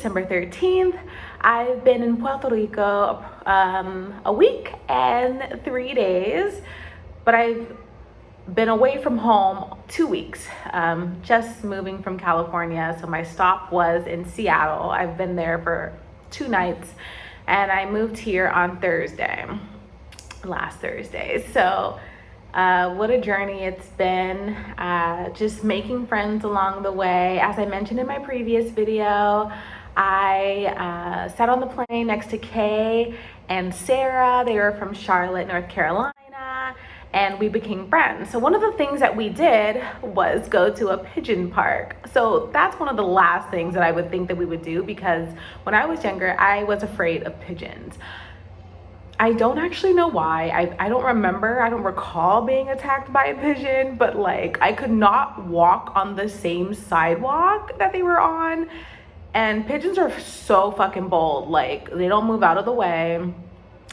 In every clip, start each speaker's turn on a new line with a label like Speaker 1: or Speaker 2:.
Speaker 1: December 13th. I've been in Puerto Rico a week and 3 days, but I've been away from home 2 weeks, just moving from California. So my stop was in Seattle. I've been there for 2 nights, and I moved here on last Thursday. So what a journey it's been, just making friends along the way. As I mentioned in my previous video, I sat on the plane next to Kay and Sarah. They were from Charlotte, North Carolina, and we became friends. So one of the things that we did was go to a pigeon park. So that's one of the last things that I would think that we would do, because when I was younger, I was afraid of pigeons. I don't actually know why. I don't remember, I don't recall being attacked by a pigeon, but like I could not walk on the same sidewalk that they were on. And pigeons are so fucking bold. Like, they don't move out of the way.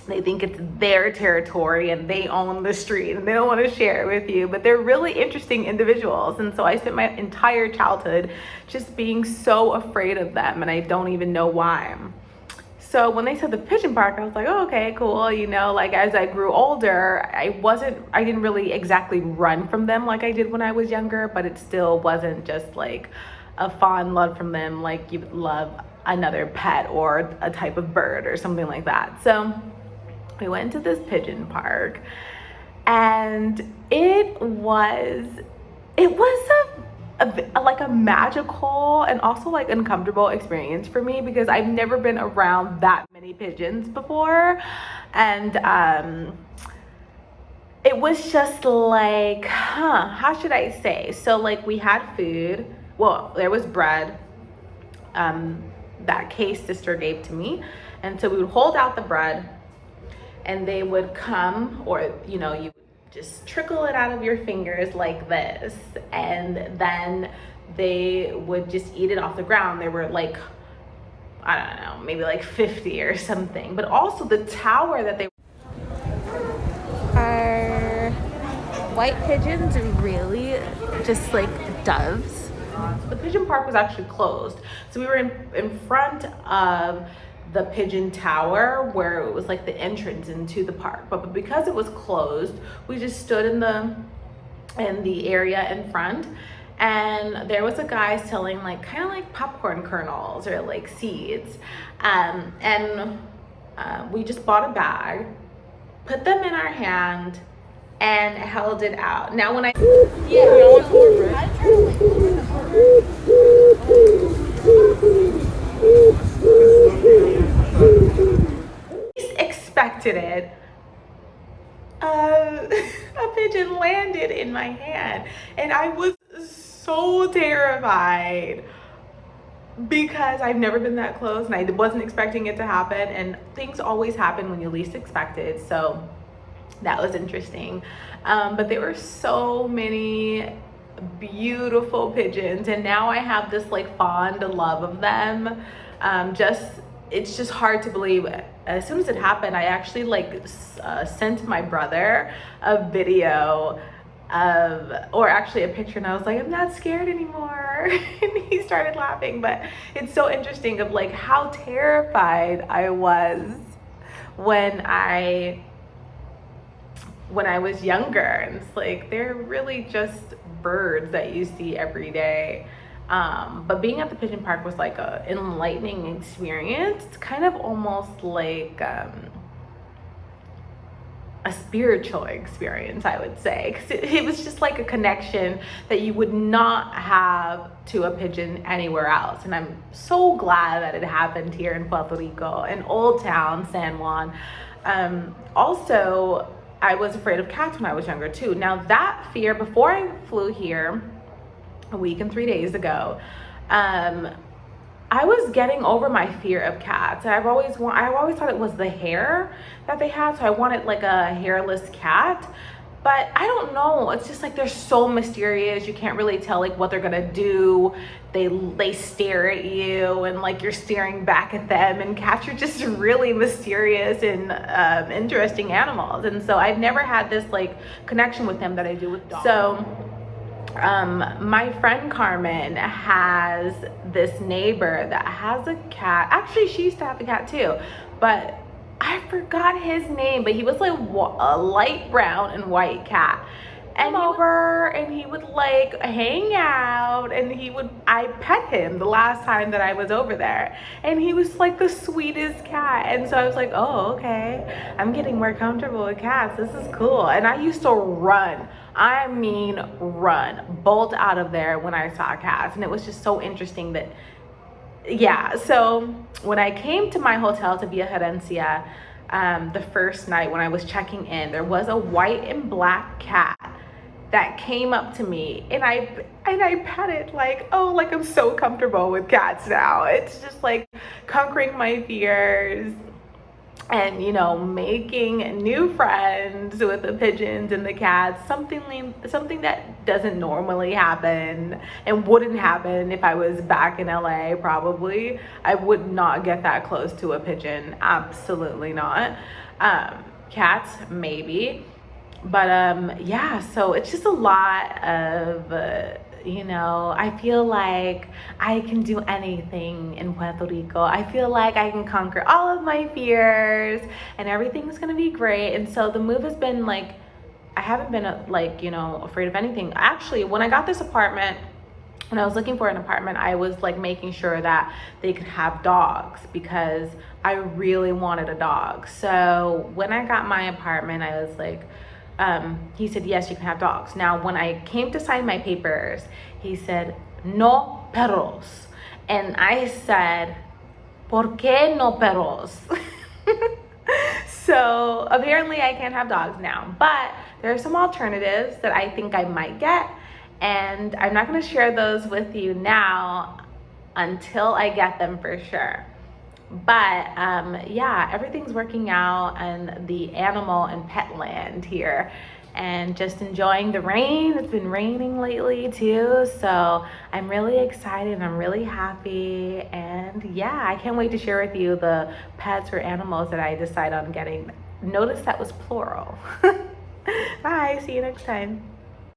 Speaker 1: They think it's their territory and they own the street and they don't want to share it with you, but they're really interesting individuals. And so I spent my entire childhood just being so afraid of them, and I don't even know why. So when they said the pigeon park, I was like, oh, okay, cool. You know, like as I grew older, I didn't really exactly run from them like I did when I was younger, but it still wasn't just like a fond love from them like you would love another pet or a type of bird or something like that. So we went to this pigeon park, and it was like a magical and also like uncomfortable experience for me, because I've never been around that many pigeons before. And it was just like, how should I say? So like we had food. Well, there was bread that Kay's sister gave to me. And so we would hold out the bread and they would come, or, you know, you just trickle it out of your fingers like this, and then they would just eat it off the ground. They were like, I don't know, maybe like 50 or something. But also the tower that they are white pigeons, really just like doves. The pigeon park was actually closed, so we were in front of the pigeon tower, where it was like the entrance into the park, but because it was closed, we just stood in the area in front, and there was a guy selling like kind of like popcorn kernels or like seeds, and we just bought a bag, put them in our hand, and held it out. Now when expected it, a pigeon landed in my hand, and I was so terrified because I've never been that close, and I wasn't expecting it to happen, and things always happen when you least expect it. So that was interesting. But there were so many beautiful pigeons, and now I have this like fond love of them. It's just hard to believe. As soon as it happened, I actually like sent my brother a video or actually a picture, and I was like, I'm not scared anymore. And he started laughing. But it's so interesting of like how terrified I was when I was younger. And it's like, they're really just birds that you see every day. But being at the pigeon park was like a enlightening experience. It's kind of almost like a spiritual experience, I would say, because it was just like a connection that you would not have to a pigeon anywhere else. And I'm so glad that it happened here in Puerto Rico, in Old Town, San Juan. Also, I was afraid of cats when I was younger too. Now that fear, before I flew here a week and 3 days ago, I was getting over my fear of cats. I always thought it was the hair that they had, so I wanted like a hairless cat. But I don't know, it's just like they're so mysterious. You can't really tell like what they're gonna do. They stare at you, and like you're staring back at them. And cats are just really mysterious and interesting animals. And so I've never had this like connection with them that I do with dogs. So My friend Carmen has this neighbor that has a cat. Actually, she used to have a cat too, but I forgot his name, but he was like a light brown and white cat. And over and he would like hang out, and I pet him the last time that I was over there, and he was like the sweetest cat. And so I was like, oh, okay, I'm getting more comfortable with cats. This is cool. And I used to run, I mean run, bolt out of there when I saw cats. And it was just so interesting that, yeah. So when I came to my hotel to Villa Herencia, the first night when I was checking in, there was a white and black cat that came up to me, and I pet it like, oh, like I'm so comfortable with cats now. It's just like conquering my fears and, you know, making new friends with the pigeons and the cats, something that doesn't normally happen and wouldn't happen if I was back in LA. Probably I would not get that close to a pigeon, absolutely not. Cats maybe. But yeah, so it's just a lot of you know, I feel like I can do anything in Puerto Rico. I feel like I can conquer all of my fears and everything's gonna be great. And so the move has been like, I haven't been like, you know, afraid of anything. Actually, when I got this apartment, when I was looking for an apartment, I was like making sure that they could have dogs because I really wanted a dog. So when I got my apartment, I was like, he said, yes, you can have dogs. Now, when I came to sign my papers, he said, no perros. And I said, ¿por qué no perros? So apparently I can't have dogs now, but there are some alternatives that I think I might get. And I'm not going to share those with you now until I get them for sure. But yeah, everything's working out in the animal and pet land here, and just enjoying the rain. It's been raining lately too, so I'm really excited. I'm really happy, and yeah, I can't wait to share with you the pets or animals that I decide on getting. Notice that was plural. Bye, see you next time.